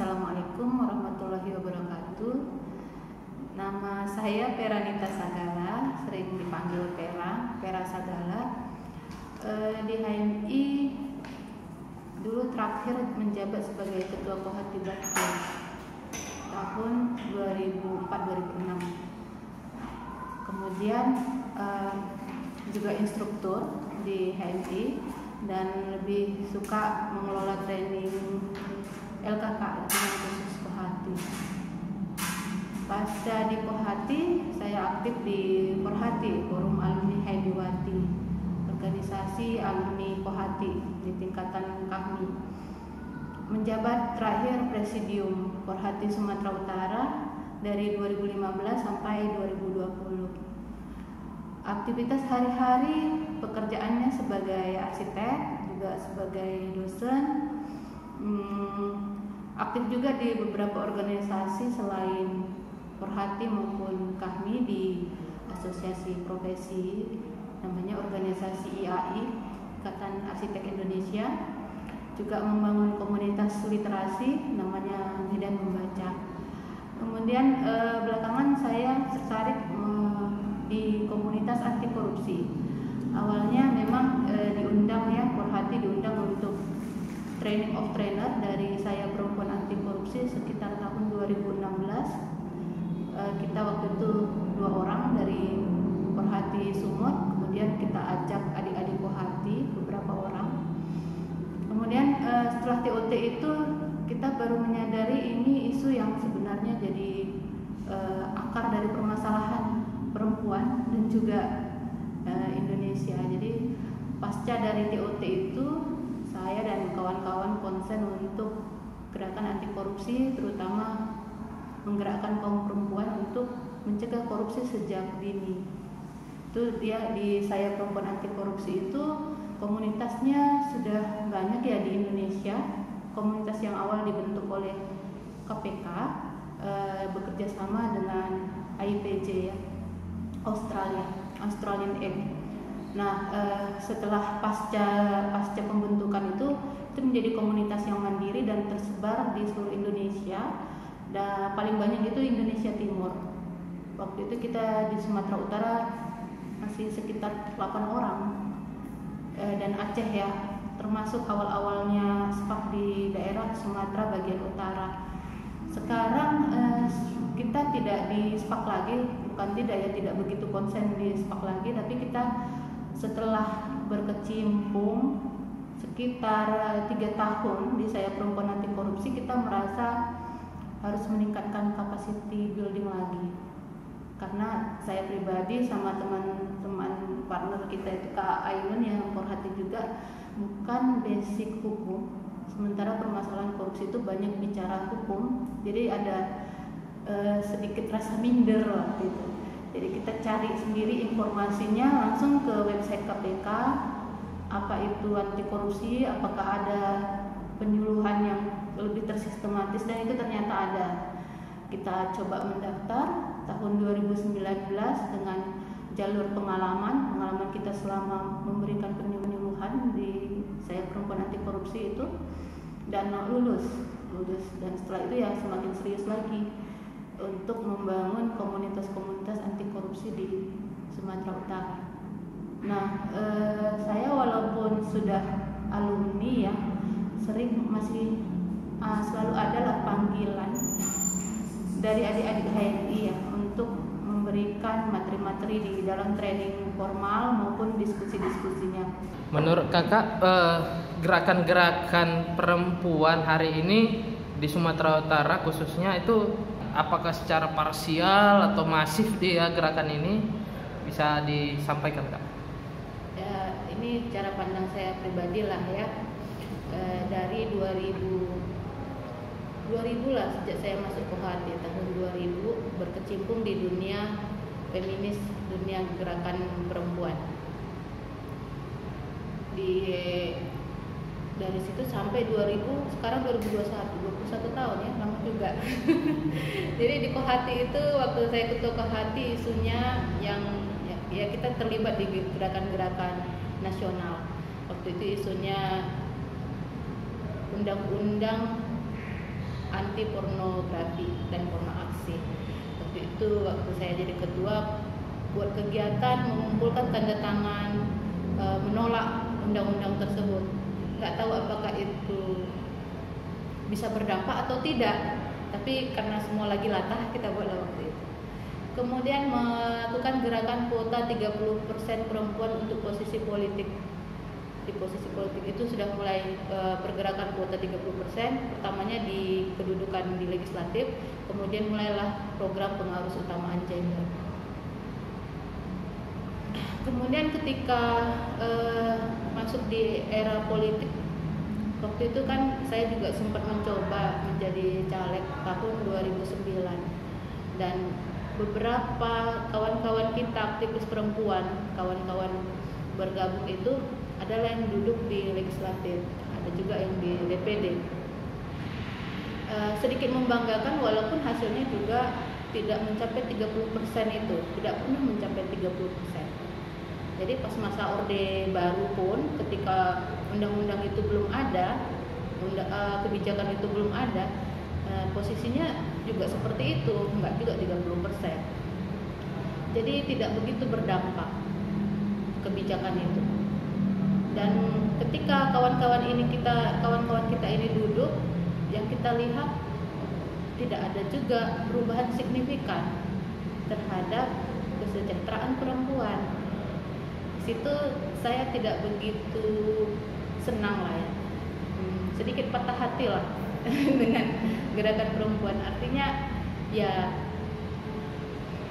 Assalamualaikum warahmatullahi wabarakatuh. Nama saya Peranita Sagala, sering dipanggil Pera Sagala. Di HMI dulu terakhir menjabat sebagai Ketua Kohati Bakti tahun 2004-2006. Kemudian juga instruktur di HMI dan lebih suka mengelola training LKK dengan khusus Kohati. Pasca di Kohati, saya aktif di Forhati, Forum Alumni Haidiwati, organisasi alumni Kohati di tingkatan kami. Menjabat terakhir Presidium Forhati Sumatera Utara dari 2015 sampai 2020. Aktivitas hari-hari pekerjaannya sebagai arsitek, juga sebagai dosen, aktif juga di beberapa organisasi selain Forhati maupun kami di asosiasi profesi, namanya organisasi IAI, Ikatan Arsitek Indonesia. Juga membangun komunitas literasi, namanya Medan Membaca. Kemudian belakangan saya tertarik di komunitas anti korupsi. Awalnya memang diundang ya, Forhati diundang untuk training of trainer dari Saya Perempuan Anti Korupsi sekitar tahun 2016. Kita waktu itu 2 orang dari Forhati Sumut, kemudian kita ajak adik-adik Kohati beberapa orang. Kemudian setelah TOT itu kita baru menyadari ini isu yang sebenarnya jadi akar dari permasalahan perempuan dan juga Indonesia. Jadi pasca dari TOT itu saya dan kawan-kawan konsen untuk gerakan anti korupsi, terutama menggerakkan kaum perempuan untuk mencegah korupsi sejak dini. Itu dia di Saya Perempuan Anti Korupsi itu komunitasnya sudah banyak ya di Indonesia. Komunitas yang awal dibentuk oleh KPK bekerja sama dengan IPJ ya, Australian Aid. Nah, setelah pasca pembentukan itu menjadi komunitas yang mandiri dan tersebar di seluruh Indonesia. Dan paling banyak itu Indonesia Timur. Waktu itu kita di Sumatera Utara masih sekitar 8 orang, dan Aceh ya, termasuk awal-awalnya SPAK di daerah Sumatera bagian utara. Sekarang kita tidak di SPAK lagi, bukan tidak begitu konsen di SPAK lagi, tapi kita setelah berkecimpung sekitar 3 tahun di Saya Perempuan Anti Korupsi, kita merasa harus meningkatkan capacity building lagi. Karena saya pribadi sama teman-teman partner kita itu Kak Ainun yang Forhati juga bukan basic hukum, sementara permasalahan korupsi itu banyak bicara hukum, jadi ada sedikit rasa minder waktu itu. Jadi kita cari sendiri informasinya langsung ke website KPK, apa itu anti korupsi, apakah ada penyuluhan yang lebih tersistematis, dan itu ternyata ada. Kita coba mendaftar tahun 2019 dengan jalur pengalaman kita selama memberikan penyuluhan di Saya Perempuan Anti Korupsi itu, dan lulus, dan setelah itu ya semakin serius lagi untuk membangun komunitas-komunitas anti korupsi di Sumatera Utara. Nah, saya walaupun sudah alumni ya, masih selalu ada lah panggilan dari adik-adik HMI ya untuk memberikan materi-materi di dalam training formal maupun diskusi-diskusinya. Menurut kakak, gerakan-gerakan perempuan hari ini di Sumatera Utara khususnya itu apakah secara parsial atau masif dia gerakan ini, bisa disampaikan kak? Ya, ini cara pandang saya pribadi lah ya. Dari 2000 lah, sejak saya masuk Kohati tahun 2000 berkecimpung di dunia feminis, dunia gerakan perempuan. Dari situ sampai 2000, sekarang 21 tahun ya, lama juga. Jadi di Kohati itu waktu saya ketua Kohati isunya yang ya kita terlibat di gerakan-gerakan nasional. Waktu itu isunya undang-undang anti pornografi dan porno aksi. Waktu itu waktu saya jadi ketua, buat kegiatan mengumpulkan tanda tangan menolak undang-undang tersebut. Nggak tahu apakah itu bisa berdampak atau tidak, tapi karena semua lagi latah kita buat waktu itu. Kemudian melakukan gerakan kuota 30% perempuan untuk posisi politik. Di posisi politik itu sudah mulai pergerakan kuota 30%, pertamanya di kedudukan di legislatif, kemudian mulailah program pengarus utamaan gender. Kemudian ketika masuk di era politik, waktu itu kan saya juga sempat mencoba menjadi caleg tahun 2009, dan beberapa kawan-kawan kita aktivis perempuan, kawan-kawan bergabung itu adalah yang duduk di legislatif, ada juga yang di DPD. Sedikit membanggakan walaupun hasilnya juga tidak mencapai 30% itu, tidak pernah mencapai 30%. Jadi pas masa Orde Baru pun, ketika undang-undang itu belum ada, kebijakan itu belum ada, posisinya juga seperti itu, enggak juga 30%. Jadi tidak begitu berdampak kebijakan itu. Dan ketika kawan-kawan kita ini duduk, yang kita lihat tidak ada juga perubahan signifikan terhadap kesejahteraan perempuan. Situ saya tidak begitu senang lah ya, sedikit patah hati lah dengan gerakan perempuan. Artinya ya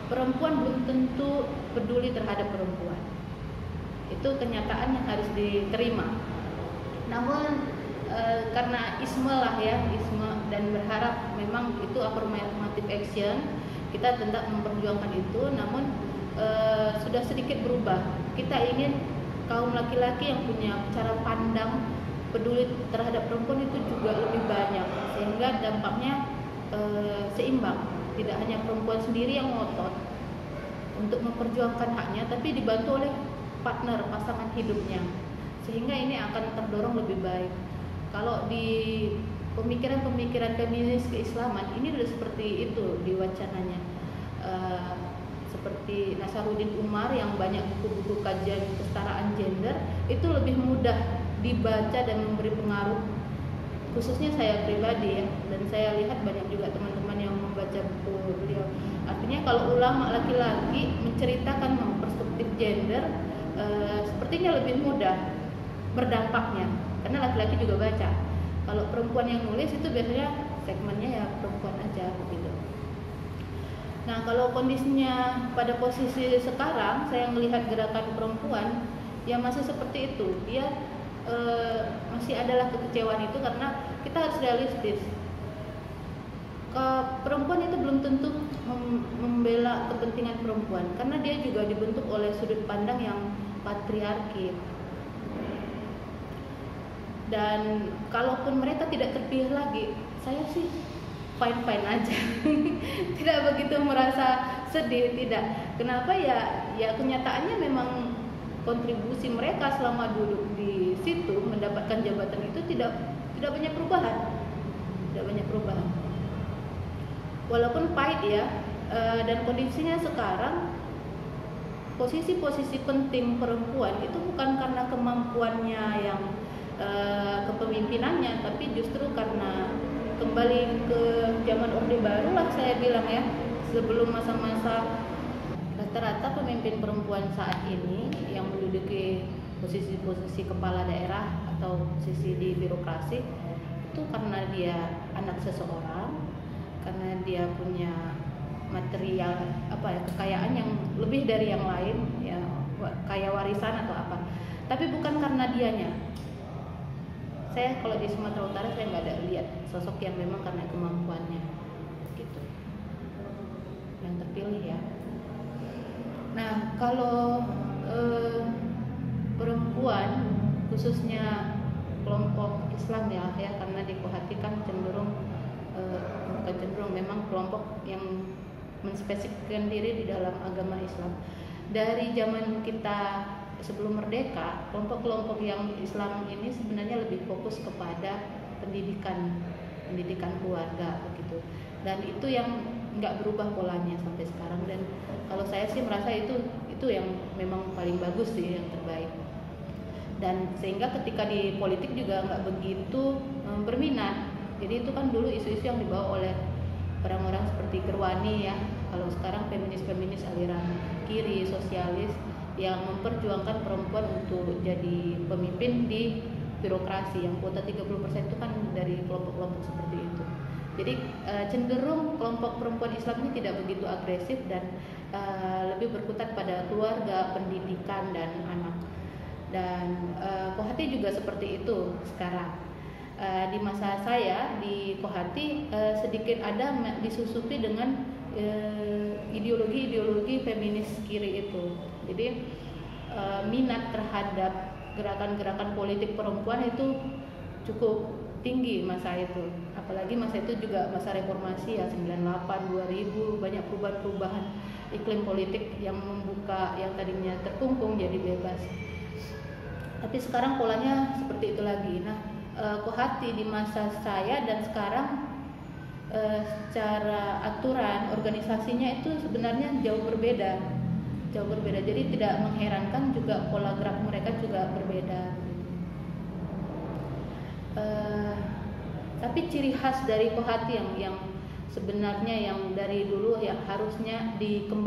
perempuan belum tentu peduli terhadap perempuan, itu kenyataan yang harus diterima. Namun karena isme lah ya, isme, dan berharap memang itu affirmative action, kita tetap memperjuangkan itu. Namun sudah sedikit berubah. Kita ingin kaum laki-laki yang punya cara pandang peduli terhadap perempuan itu juga lebih banyak, sehingga dampaknya seimbang. Tidak hanya perempuan sendiri yang ngotot untuk memperjuangkan haknya, tapi dibantu oleh partner, pasangan hidupnya, sehingga ini akan terdorong lebih baik. Kalau di pemikiran-pemikiran feminis keislaman ini sudah seperti itu di wacananya. Seperti Nasaruddin Umar yang banyak buku-buku kajian kesetaraan gender, itu lebih mudah dibaca dan memberi pengaruh, khususnya saya pribadi ya, dan saya lihat banyak juga teman-teman yang membaca buku beliau. Artinya kalau ulama laki-laki menceritakan perspektif gender, sepertinya lebih mudah berdampaknya, karena laki-laki juga baca. Kalau perempuan yang nulis itu biasanya segmennya ya perempuan aja begitu. Nah, kalau kondisinya pada posisi sekarang, saya melihat gerakan perempuan yang masih seperti itu. Dia masih adalah kekecewaan itu, karena kita harus realistis. Perempuan itu belum tentu membela kepentingan perempuan, karena dia juga dibentuk oleh sudut pandang yang patriarki. Dan kalaupun mereka tidak terpilih lagi, saya sih fine-fine aja. Tidak begitu merasa sedih, tidak. Kenapa ya? Ya kenyataannya memang kontribusi mereka selama duduk di situ mendapatkan jabatan itu tidak banyak perubahan. Tidak banyak perubahan. Walaupun pahit ya, dan kondisinya sekarang posisi-posisi penting perempuan itu bukan karena kemampuannya yang kepemimpinannya, tapi justru karena kembali ke zaman Orde Baru lah saya bilang ya. Sebelum masa-masa, rata-rata pemimpin perempuan saat ini yang menduduki posisi-posisi kepala daerah atau posisi di birokrasi itu karena dia anak seseorang, karena dia punya material kekayaan yang lebih dari yang lain ya, kaya warisan atau apa, tapi bukan karena dianya. Saya kalau di Sumatera Utara saya nggak ada lihat sosok yang memang karena kemampuannya gitu yang terpilih ya. Nah, kalau perempuan khususnya kelompok Islam ya karena di Kohati kan cenderung bukan cenderung, memang kelompok yang menspesifikkan diri di dalam agama Islam. Dari zaman kita sebelum merdeka, kelompok-kelompok yang Islam ini sebenarnya lebih fokus kepada pendidikan pendidikan keluarga begitu. Dan itu yang nggak berubah polanya sampai sekarang, dan kalau saya sih merasa itu yang memang paling bagus sih, yang terbaik. Dan sehingga ketika di politik juga nggak begitu berminat. Jadi itu kan dulu isu-isu yang dibawa oleh orang-orang seperti Gerwani ya. Kalau sekarang feminis aliran kiri, sosialis yang memperjuangkan perempuan untuk jadi pemimpin di birokrasi, yang kuota 30% itu kan dari kelompok-kelompok seperti itu. Jadi cenderung kelompok perempuan Islam ini tidak begitu agresif dan lebih berkutat pada keluarga, pendidikan, dan anak. Dan Kohati juga seperti itu sekarang. Di masa saya di Kohati sedikit ada disusupi dengan ideologi-ideologi feminis kiri itu. Jadi minat terhadap gerakan-gerakan politik perempuan itu cukup tinggi masa itu. Apalagi masa itu juga masa reformasi ya, 98, 2000, banyak perubahan-perubahan iklim politik yang membuka yang tadinya terkungkung jadi bebas. Tapi sekarang polanya seperti itu lagi. Nah, Kohati di masa saya dan sekarang secara aturan organisasinya itu sebenarnya jauh berbeda. Jadi tidak mengherankan juga pola gerak mereka juga berbeda. Tapi ciri khas dari Kohati yang sebenarnya yang dari dulu yang harusnya belum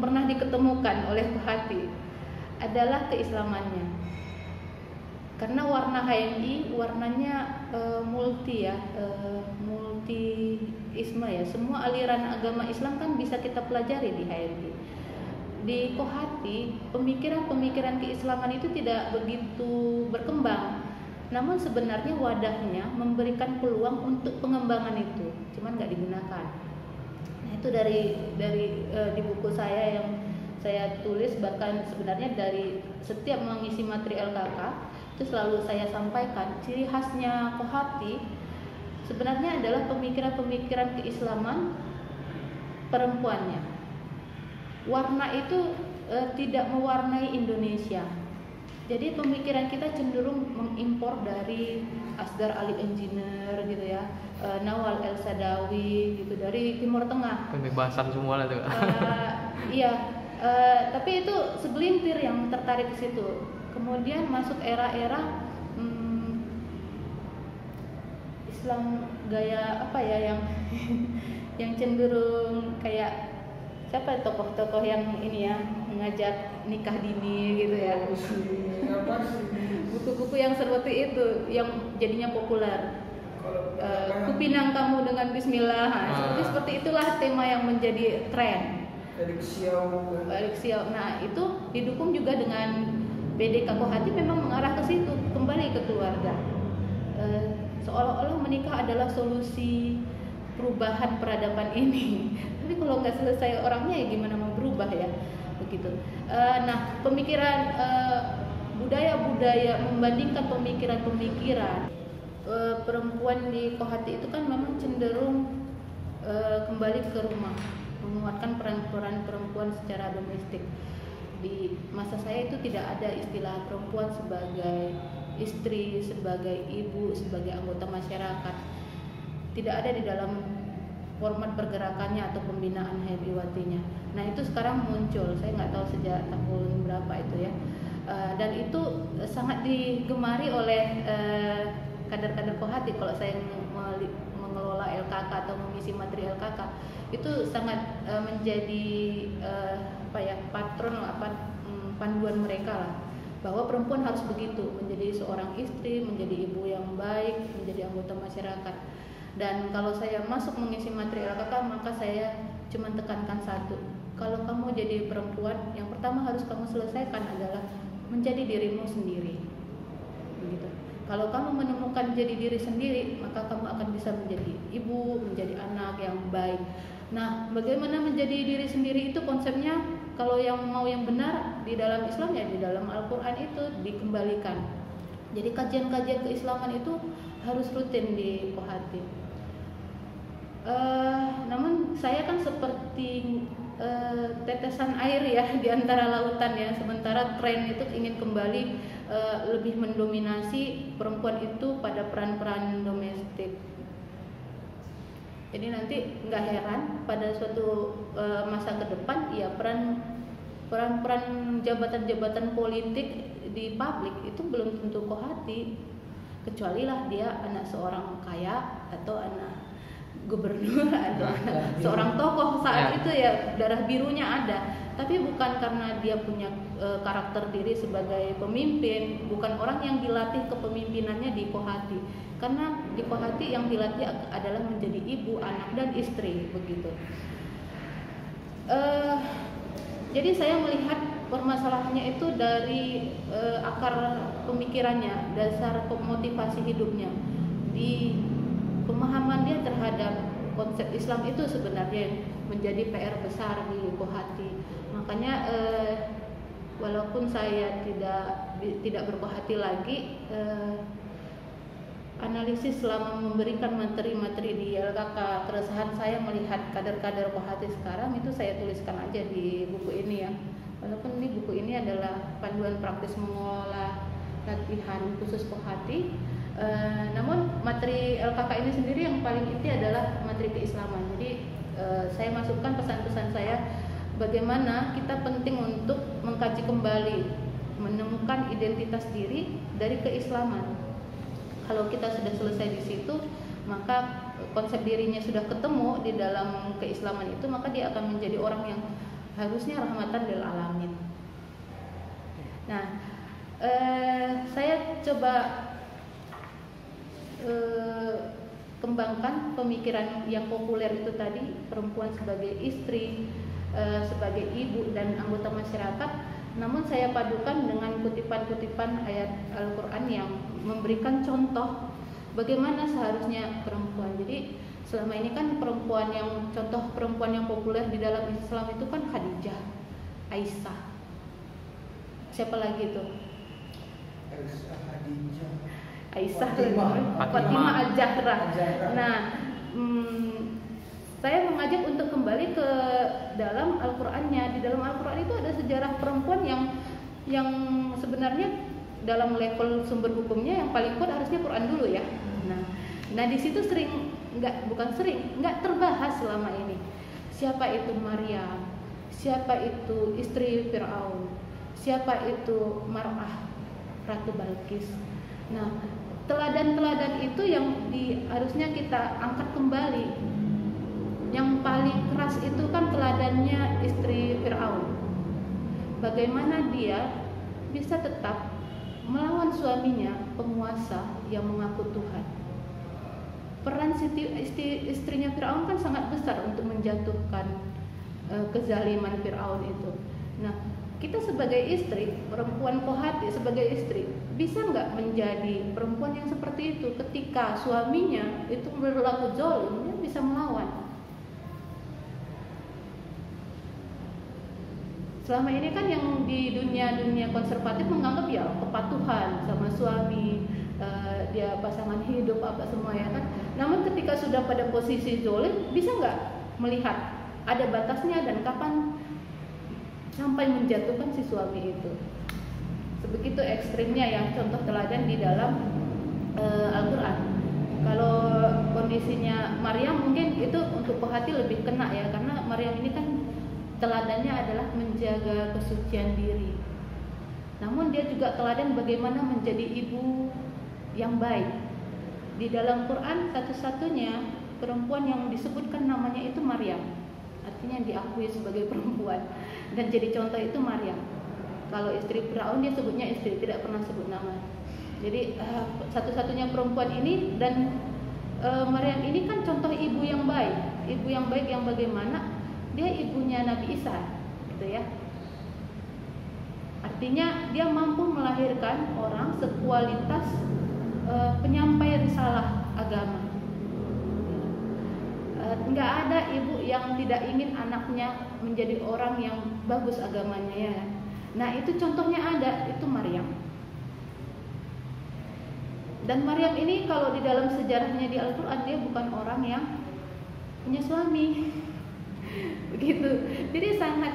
pernah diketemukan oleh Kohati adalah keislamannya. Karena warna HMI warnanya multiisme ya. Semua aliran agama Islam kan bisa kita pelajari di HMI. Di Kohati pemikiran keislaman itu tidak begitu berkembang. Namun sebenarnya wadahnya memberikan peluang untuk pengembangan itu, cuman nggak digunakan. Nah, itu dari di buku saya yang saya tulis, bahkan sebenarnya dari setiap mengisi materi LKK itu selalu saya sampaikan ciri khasnya Kohati sebenarnya adalah pemikiran-pemikiran keislaman perempuannya. Warna itu tidak mewarnai Indonesia. Jadi pemikiran kita cenderung mengimpor dari Asdar Ali Engineer gitu ya, Nawal El Sadawi gitu dari Timur Tengah. Pembebasan semua lah tuh. Iya, tapi itu segelintir yang tertarik ke situ. Kemudian masuk era-era Islam gaya apa ya yang yang cenderung kayak siapa tokoh-tokoh yang ini ya mengajak nikah dini gitu ya. Buku-buku yang seperti itu yang jadinya populer. Kupinang kamu dengan Bismillah. Seperti itulah tema yang menjadi tren. Alexiao. Nah, itu didukung juga dengan BDK Kohati memang mengarah ke situ, kembali ke keluarga. Seolah-olah menikah adalah solusi perubahan peradaban ini. Tapi kalau nggak selesai orangnya ya gimana mau berubah ya, begitu. Nah, pemikiran budaya-budaya membandingkan pemikiran-pemikiran perempuan di Kohati itu kan memang cenderung kembali ke rumah, menguatkan peran-peran perempuan secara domestik. Di masa saya itu tidak ada istilah perempuan sebagai istri, sebagai ibu, sebagai anggota masyarakat. Tidak ada di dalam format pergerakannya atau pembinaan Hebiwatinya. Nah, itu sekarang muncul. Saya nggak tahu sejak tahun berapa itu ya. Dan itu sangat digemari oleh kader-kader Kohati. Kalau saya mengelola LKK atau mengisi materi LKK, itu sangat menjadi patron panduan mereka lah, bahwa perempuan harus begitu, menjadi seorang istri, menjadi ibu yang baik, menjadi anggota masyarakat. Dan kalau saya masuk mengisi materi LKK, maka saya cuma tekankan satu, kalau kamu jadi perempuan, yang pertama harus kamu selesaikan adalah menjadi dirimu sendiri, begitu. Kalau kamu menemukan jadi diri sendiri, maka kamu akan bisa menjadi ibu, menjadi anak yang baik. Nah, bagaimana menjadi diri sendiri itu konsepnya, kalau yang mau yang benar di dalam Islam ya di dalam Al-Quran itu dikembalikan. Jadi kajian-kajian keislaman itu harus rutin di Kohati. Namun saya kan seperti tetesan air ya di antara lautan ya. Sementara tren itu ingin kembali lebih mendominasi perempuan itu pada peran-peran domestik. Jadi nanti nggak heran pada suatu masa ke depan ya peran-peran jabatan-jabatan politik di publik itu belum tentu kohati, kecuali lah dia anak seorang kaya atau anak gubernur atau anak seorang tokoh saat itu ya darah birunya ada, tapi bukan karena dia punya karakter diri sebagai pemimpin, bukan orang yang dilatih kepemimpinannya di kohati, karena di kohati yang dilatih adalah menjadi ibu, anak dan istri begitu. Jadi saya melihat permasalahannya itu dari akar pemikirannya, dasar motivasi hidupnya, di pemahaman dia terhadap konsep Islam itu sebenarnya menjadi PR besar di kohati. Makanya walaupun saya tidak berkohati lagi, analisis selama memberikan materi-materi di LKK, keresahan saya melihat kader-kader kohati sekarang itu saya tuliskan aja di buku ini ya. Walaupun ini buku ini adalah panduan praktis mengelola latihan khusus kohati, namun materi LKK ini sendiri yang paling inti adalah materi keislaman. Jadi saya masukkan pesan-pesan saya bagaimana kita penting untuk mengkaji kembali, menemukan identitas diri dari keislaman. Kalau kita sudah selesai di situ, maka konsep dirinya sudah ketemu di dalam keislaman itu, maka dia akan menjadi orang yang harusnya rahmatan lil alamin. Nah, saya coba kembangkan pemikiran yang populer itu tadi, perempuan sebagai istri, sebagai ibu dan anggota masyarakat. Namun saya padukan dengan kutipan-kutipan ayat Al-Quran yang memberikan contoh bagaimana seharusnya perempuan. Jadi selama ini kan contoh perempuan yang populer di dalam Islam itu kan Khadijah, Aisyah. Siapa lagi itu? Aisyah, Fatimah Al-Zahra. Nah, saya mengajak untuk kembali ke dalam Al-Qur'annya. Di dalam Al-Qur'an itu ada sejarah perempuan yang sebenarnya dalam level sumber hukumnya yang paling kuat harusnya Quran dulu ya. Nah di situ nggak terbahas selama ini. Siapa itu Maryam? Siapa itu istri Fir'aun? Siapa itu Mar'ah, Ratu Balkis? Nah, teladan-teladan itu yang harusnya kita angkat kembali. Yang paling keras itu kan teladannya istri Fir'aun. Bagaimana dia bisa tetap melawan suaminya, penguasa yang mengaku Tuhan. Peran istrinya Fir'aun kan sangat besar untuk menjatuhkan kezaliman Fir'aun itu. Nah, kita sebagai istri, perempuan kohati sebagai istri, bisa nggak menjadi perempuan yang seperti itu ketika suaminya itu berlaku zalim, dia bisa melawan. Selama ini kan yang di dunia konservatif menganggap ya kepatuhan sama suami, dia pasangan hidup apa semua ya kan. Namun ketika sudah pada posisi zalim, bisa nggak melihat ada batasnya dan kapan sampai menjatuhkan si suami itu. Sebegitu ekstrimnya yang contoh teladan di dalam Al-Quran. Kalau kondisinya Maryam mungkin itu untuk kohati lebih kena ya, karena Maryam ini kan teladannya adalah menjaga kesucian diri. Namun dia juga teladan bagaimana menjadi ibu yang baik. Di dalam Quran satu-satunya perempuan yang disebutkan namanya itu Maryam. Artinya diakui sebagai perempuan. Dan jadi contoh itu Maryam. Kalau istri Fir'aun dia sebutnya istri, tidak pernah sebut nama. Jadi satu-satunya perempuan ini dan Maryam ini kan contoh ibu yang baik. Ibu yang baik yang bagaimana? Dia ibunya Nabi Isa, gitu ya. Artinya dia mampu melahirkan orang sekualitas penyampai risalah agama. Nggak ada ibu yang tidak ingin anaknya menjadi orang yang bagus agamanya ya. Nah itu contohnya ada, itu Maryam. Dan Maryam ini kalau di dalam sejarahnya di Al-Quran dia bukan orang yang punya suami. begitu. Jadi sangat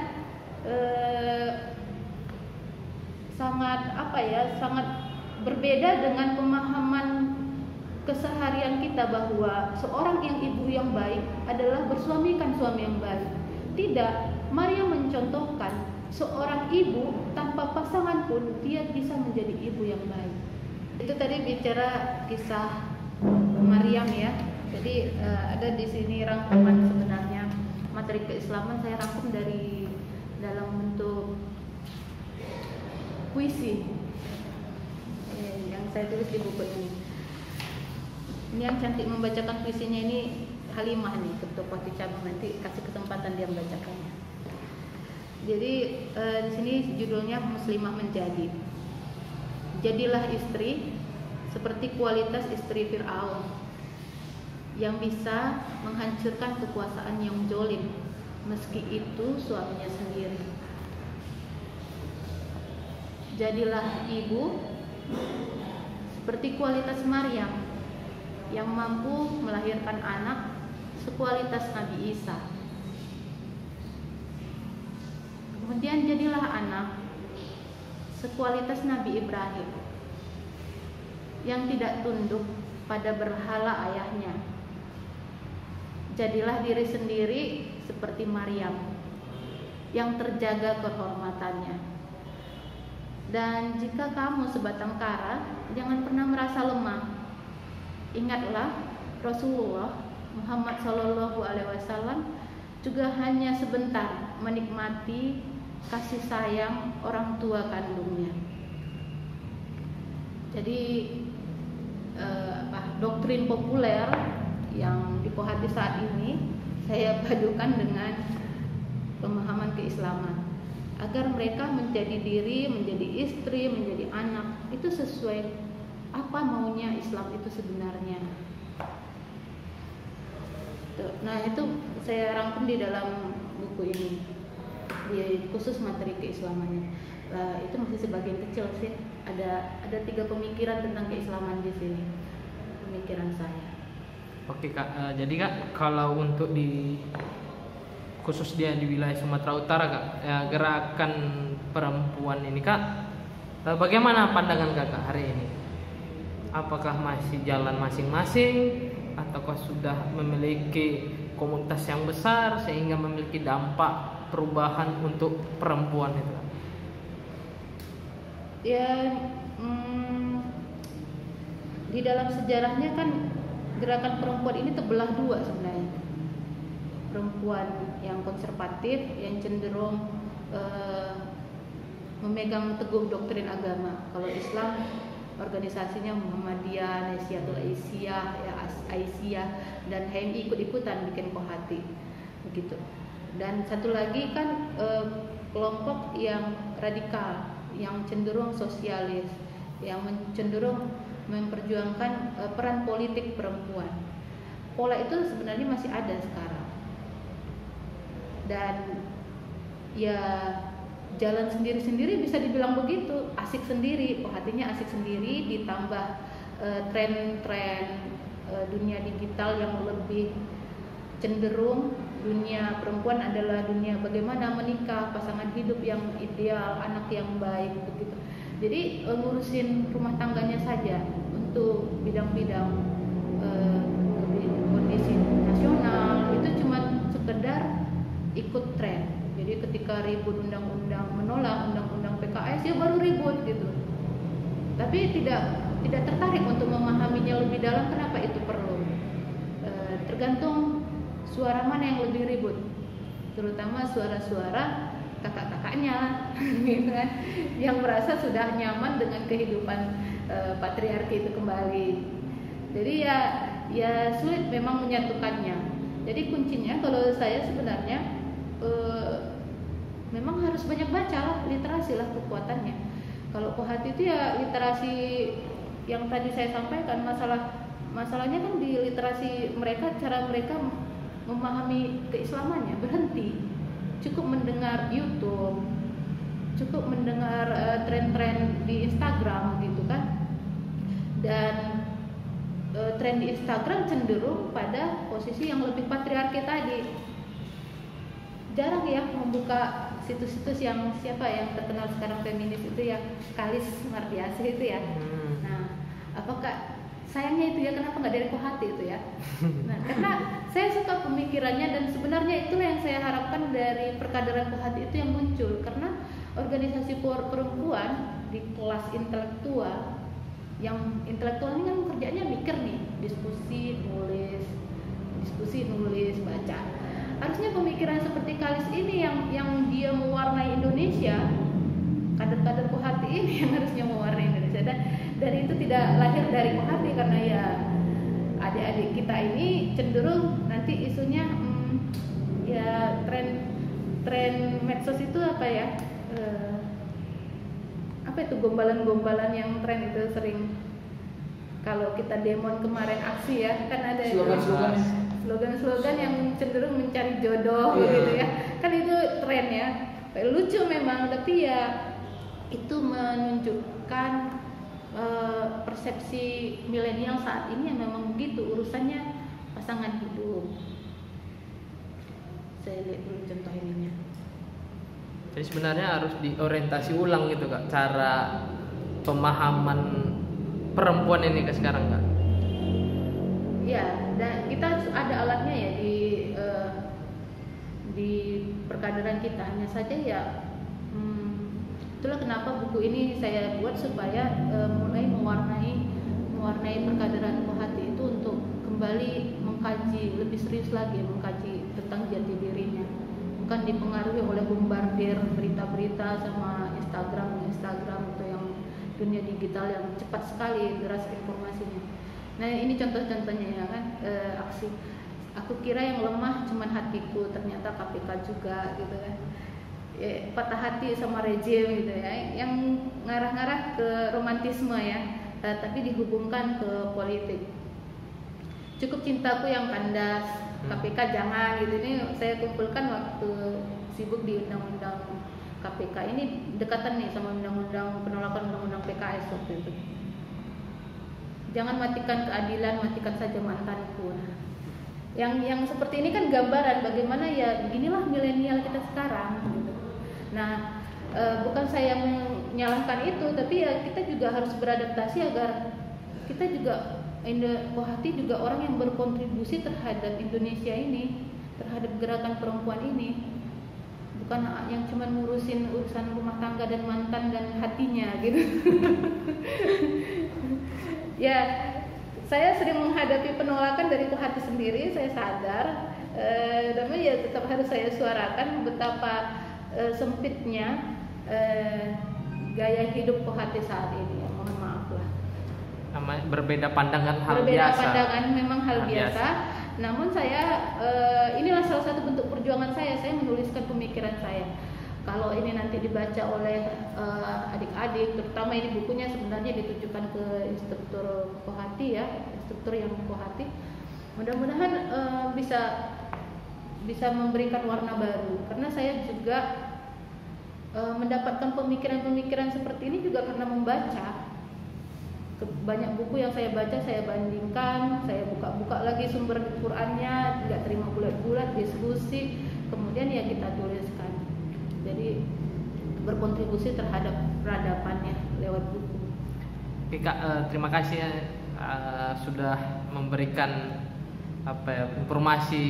berbeda dengan pemahaman keseharian kita bahwa seorang ibu yang baik adalah bersuamikan suami yang baik. Tidak, Maria mencontohkan seorang ibu tanpa pasangan pun dia bisa menjadi ibu yang baik. Itu tadi bicara kisah Maryam ya. Jadi ada di sini rangkuman sebenarnya materi keislaman saya rangkum dari dalam bentuk puisi yang saya tulis di buku ini. Ini yang cantik membacakan puisinya ini Halimah nih, Ketua Pati Cabang, nanti kasih kesempatan dia membacakannya. Jadi di sini judulnya Muslimah Menjadi. Jadilah istri seperti kualitas istri Fir'aun yang bisa menghancurkan kekuasaan yang zalim, meski itu suaminya sendiri. Jadilah ibu seperti kualitas Maryam yang mampu melahirkan anak sekualitas Nabi Isa. Kemudian jadilah anak sekualitas Nabi Ibrahim yang tidak tunduk pada berhala ayahnya. Jadilah diri sendiri seperti Maryam yang terjaga kehormatannya. Dan jika kamu sebatang kara, jangan pernah merasa lemah. Ingatlah Rasulullah Muhammad SAW juga hanya sebentar menikmati kasih sayang orang tua kandungnya. Jadi doktrin populer yang dipohati saat ini saya padukan dengan pemahaman keislaman agar mereka menjadi diri, menjadi istri, menjadi anak itu sesuai apa maunya Islam itu sebenarnya. Nah itu saya rangkum di dalam buku ini, khusus materi keislamannya. Itu masih sebagian kecil sih. Ada 3 pemikiran tentang keislaman di sini, pemikiran saya. Oke Kak, jadi Kak kalau untuk khusus dia di wilayah Sumatera Utara Kak, gerakan perempuan ini Kak, bagaimana pandangan Kakak hari ini? Apakah masih jalan masing-masing ataukah sudah memiliki komunitas yang besar sehingga memiliki dampak perubahan untuk perempuan itu? Ya, di dalam sejarahnya kan gerakan perempuan ini terbelah 2 sebenarnya. Perempuan yang konservatif yang cenderung memegang teguh doktrin agama. Kalau Islam organisasinya Muhammadiyah, Nahdlatul Aisyah, dan HMI ikut-ikutan bikin Kohati begitu. Dan satu lagi kan kelompok yang radikal, yang cenderung sosialis, yang cenderung memperjuangkan peran politik perempuan. Pola itu sebenarnya masih ada sekarang. Dan ya jalan sendiri-sendiri bisa dibilang begitu, asik sendiri, hatinya asik sendiri, ditambah tren-tren dunia digital yang lebih cenderung dunia perempuan adalah dunia bagaimana menikah, pasangan hidup yang ideal, anak yang baik begitu. Jadi ngurusin rumah tangganya saja untuk bidang-bidang kondisi nasional itu cuma sekedar ikut tren. Jadi ketika ribut undang-undang menolak undang-undang PKS ya baru ribut gitu. Tapi tidak tertarik untuk memahaminya lebih dalam kenapa itu perlu. Tergantung suara mana yang lebih ribut, terutama suara-suara kakak-kakaknya, gitu kan, yang merasa sudah nyaman dengan kehidupan patriarki itu kembali. Jadi ya sulit memang menyatukannya. Jadi kuncinya kalau saya sebenarnya memang harus banyak baca lah, literasi lah kekuatannya. Kalau Kohati itu ya literasi yang tadi saya sampaikan, masalahnya kan di literasi mereka, cara mereka memahami keislamannya berhenti. Cukup mendengar YouTube, cukup mendengar tren-tren di Instagram gitu kan. Dan tren di Instagram cenderung pada posisi yang lebih patriarki tadi. jarang ya membuka situs-situs yang siapa yang terkenal sekarang feminis itu ya, Kalis Mardiasih itu ya. Nah, apakah sayangnya itu ya, kenapa nggak dari Kohati itu ya? Nah, karena saya suka pemikirannya dan sebenarnya itulah yang saya harapkan dari perkaderan Kohati itu yang muncul, karena organisasi perempuan di kelas intelektual, yang intelektual ini kan kerjanya mikir nih, diskusi, nulis, baca. Harusnya pemikiran seperti Kalis ini yang dia mewarnai Indonesia, kader-kader Kohati ini yang harusnya mewarnai Indonesia, dan itu tidak lahir dari Kohati, karena ya adik-adik kita ini cenderung nanti isunya ya tren medsos itu apa ya, apa itu gombalan-gombalan yang tren itu sering kalau kita demon kemarin aksi ya, kan ada slogan-slogan yang cenderung mencari jodoh gitu ya, kan itu tren ya, lucu memang, tapi ya itu menunjukkan persepsi milenial saat ini yang memang begitu urusannya pasangan hidup. Saya lihat dulu contoh ininya. Jadi sebenarnya harus diorientasi ulang gitu Kak, cara pemahaman perempuan ini ke sekarang Kak. Ya, dan kita ada alatnya ya di perkaderan kita, hanya saja ya itulah kenapa buku ini saya buat supaya mulai mewarnai perkaderan Kohati itu untuk kembali mengkaji lebih serius lagi, mengkaji tentang jati dirinya, bukan dipengaruhi oleh bombardir berita-berita sama Instagram itu yang dunia digital yang cepat sekali deras informasinya. Nah ini contoh-contohnya ya kan, aksi. Aku kira yang lemah cuman hatiku, ternyata KPK juga gitu kan. Patah hati sama rejim gitu ya, yang ngarah-ngarah ke romantisme ya, tapi dihubungkan ke politik. Cukup cintaku yang kandas, KPK jangan gitu. Ini saya kumpulkan waktu sibuk di undang-undang KPK ini, dekatan nih sama undang-undang penolakan undang-undang PKS waktu itu. Jangan matikan keadilan, matikan saja mantanku. Yang seperti ini kan gambaran bagaimana ya beginilah milenial kita sekarang gitu. Nah, bukan saya menyalahkan itu, tapi ya kita juga harus beradaptasi agar kita juga Kohati juga orang yang berkontribusi terhadap Indonesia ini, terhadap gerakan perempuan ini, bukan yang cuma ngurusin urusan rumah tangga dan mantan dan hatinya gitu. Ya, saya sering menghadapi penolakan dari Kohati sendiri, saya sadar, tapi ya tetap harus saya suarakan betapa sempitnya gaya hidup Kohati saat ini. Ya, mohon maaf lah. Berbeda pandangan hal berbeda biasa. Pandangan memang hal biasa. Namun saya inilah salah satu bentuk perjuangan saya menuliskan pemikiran saya. Kalau ini nanti dibaca oleh adik-adik, terutama ini bukunya sebenarnya ditujukan ke instruktur Kohati ya, instruktur yang Kohati. Mudah-mudahan bisa memberikan warna baru, karena saya juga mendapatkan pemikiran-pemikiran seperti ini juga karena membaca banyak buku yang saya baca, saya bandingkan, saya buka-buka lagi sumber Qurannya, tidak terima bulat-bulat, diskusi, kemudian ya kita tuliskan. Jadi berkontribusi terhadap peradabannya lewat buku. Oke Kak, terima kasih sudah memberikan informasi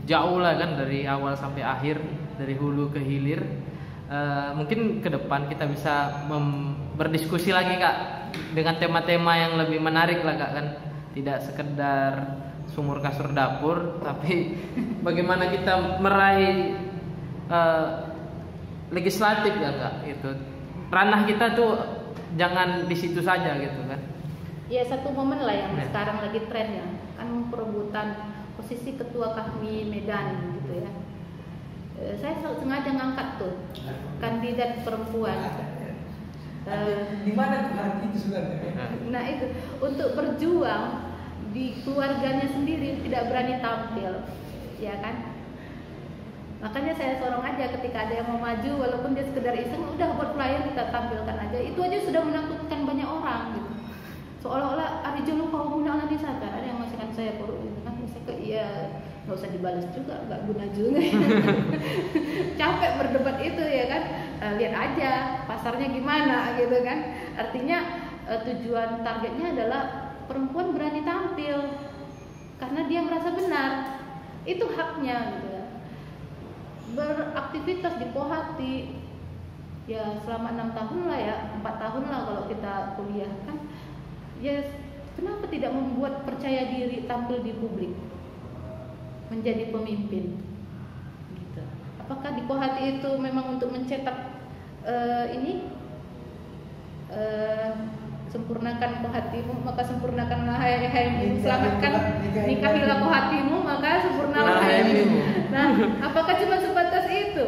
jauh lah kan, dari awal sampai akhir, dari hulu ke hilir. Mungkin ke depan kita bisa berdiskusi lagi Kak dengan tema-tema yang lebih menarik lah Kak, kan tidak sekedar sumur kasur dapur, tapi bagaimana kita meraih legislatif ya Kak, itu ranah kita tuh jangan di situ saja gitu kan. Ya, satu momen lah yang sekarang lagi tren ya, kan perebutan posisi ketua KAHMI Medan gitu ya. Saya sengaja ngangkat tuh kandidat perempuan. Di mana tuh hari itu sebenarnya? Nah itu untuk berjuang di keluarganya sendiri tidak berani tampil, ya kan? Makanya saya sorong aja ketika ada yang mau maju, walaupun dia sekedar iseng, udah buat flyer kita tampilkan aja. Itu aja sudah menakutkan banyak orang gitu. Seolah-olah Arijo lupa hubungan Anissa kan, ada yang masukkan saya perlu kan, saya iya nggak usah dibalas juga, nggak guna juga. Capek berdebat itu ya kan. Lihat aja pasarnya gimana gitu kan. Artinya tujuan targetnya adalah perempuan berani tampil karena dia merasa benar, itu haknya gitu ya. Beraktivitas di Pohati ya selama 6 tahun lah ya, 4 tahun lah kalau kita kuliah kan ya, kenapa tidak membuat percaya diri tampil di publik menjadi pemimpin gitu. Apakah di Pohati itu memang untuk mencetak sempurnakan Pohatimu maka sempurnakanlah HMI, selamatkan nikahilah Pohatimu maka sempurnalah HMI. Nah, apakah cuma sebatas itu?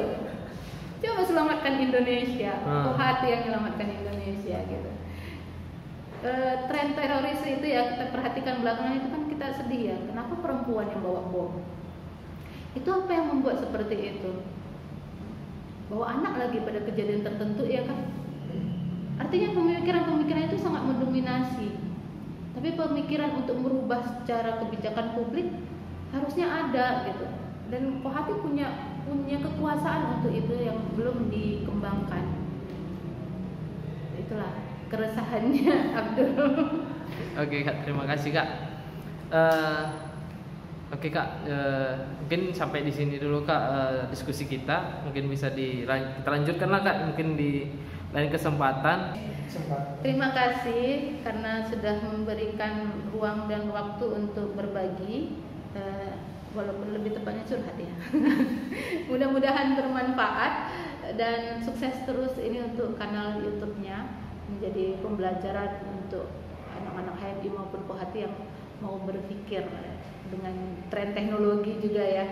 Coba selamatkan Indonesia, Pohati yang menyelamatkan Indonesia gitu. Tren teroris itu ya kita perhatikan belakangan itu kan kita sedih ya. Kenapa perempuan yang bawa bom? Itu apa yang membuat seperti itu? Bawa anak lagi pada kejadian tertentu ya kan? Artinya pemikiran-pemikiran itu sangat mendominasi. Tapi pemikiran untuk merubah secara kebijakan publik harusnya ada gitu. Dan Pohati punya kekuasaan untuk itu yang belum dikembangkan. Itulah keresahannya Abdul. Oke Kak, terima kasih Kak. Oke Kak, mungkin sampai di sini dulu Kak diskusi kita. Mungkin bisa kita lanjutkan lah Kak, mungkin di lain kesempatan. Terima kasih karena sudah memberikan ruang dan waktu untuk berbagi, walaupun lebih tepatnya curhat ya. Mudah-mudahan bermanfaat dan sukses terus ini untuk kanal YouTube-nya, menjadi pembelajaran untuk anak-anak HMI maupun Pohati yang mau berpikir dengan tren teknologi juga ya.